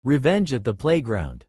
Revenge at the playground.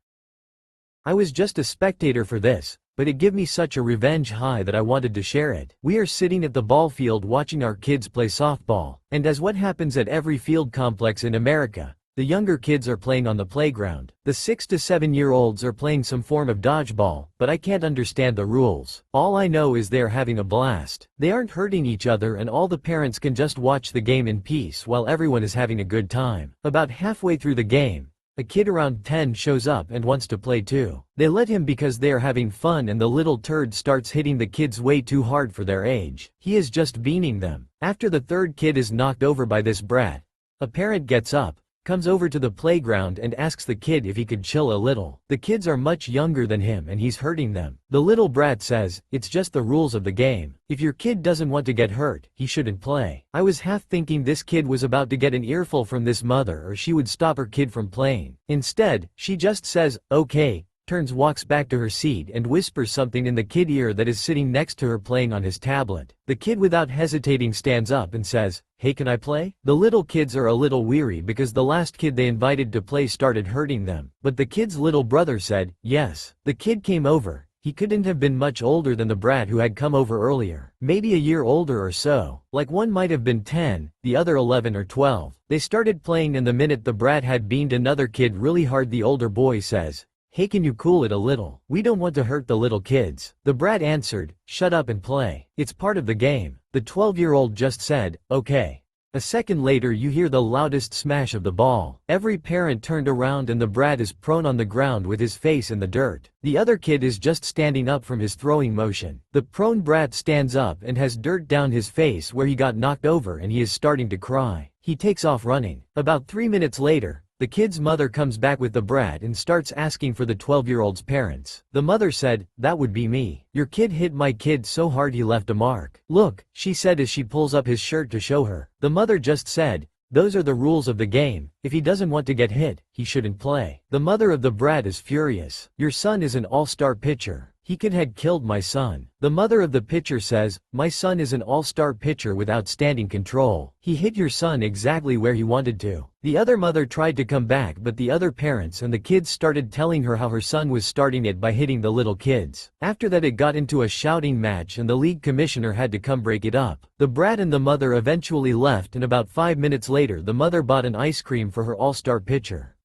I was just a spectator for this, but it gave me such a revenge high that I wanted to share it. We are sitting at the ball field watching our kids play softball, and as what happens at every field complex in America, the younger kids are playing on the playground. The 6 to 7-year-olds are playing some form of dodgeball, but I can't understand the rules. All I know is they're having a blast. They aren't hurting each other and all the parents can just watch the game in peace while everyone is having a good time. About halfway through the game, a kid around 10 shows up and wants to play too. They let him because they are having fun and the little turd starts hitting the kids way too hard for their age. He is just beaning them. After the third kid is knocked over by this brat, a parent gets up, comes over to the playground and asks the kid if he could chill a little. The kids are much younger than him and he's hurting them. The little brat says, "It's just the rules of the game. If your kid doesn't want to get hurt, he shouldn't play." I was half thinking this kid was about to get an earful from this mother or she would stop her kid from playing. Instead, she just says, "Okay," turns, walks back to her seat and whispers something in the kid ear that is sitting next to her playing on his tablet. The kid without hesitating stands up and says, "Hey, can I play?" The little kids are a little weary because the last kid they invited to play started hurting them, but the kid's little brother said, "Yes." The kid came over. He couldn't have been much older than the brat who had come over earlier. Maybe a year older or so. Like one might have been 10, the other 11 or 12. They started playing and the minute the brat had beamed another kid really hard, the older boy says, "Hey, can you cool it a little? We don't want to hurt the little kids." The brat answered, "Shut up and play. It's part of the game." The 12-year-old just said, "Okay." A second later you hear the loudest smash of the ball. Every parent turned around and the brat is prone on the ground with his face in the dirt. The other kid is just standing up from his throwing motion. The prone brat stands up and has dirt down his face where he got knocked over and he is starting to cry. He takes off running. About 3 minutes later, the kid's mother comes back with the brat and starts asking for the 12-year-old's parents. The mother said, "That would be me. Your kid hit my kid so hard he left a mark. Look," she said as she pulls up his shirt to show her. The mother just said, "Those are the rules of the game. If he doesn't want to get hit, he shouldn't play." The mother of the brat is furious. "Your son is an all-star pitcher. He could have killed my son." The mother of the pitcher says, "My son is an all-star pitcher with outstanding control. He hit your son exactly where he wanted to." The other mother tried to come back but the other parents and the kids started telling her how her son was starting it by hitting the little kids. After that it got into a shouting match and the league commissioner had to come break it up. The brat and the mother eventually left and about 5 minutes later the mother bought an ice cream for her all-star pitcher.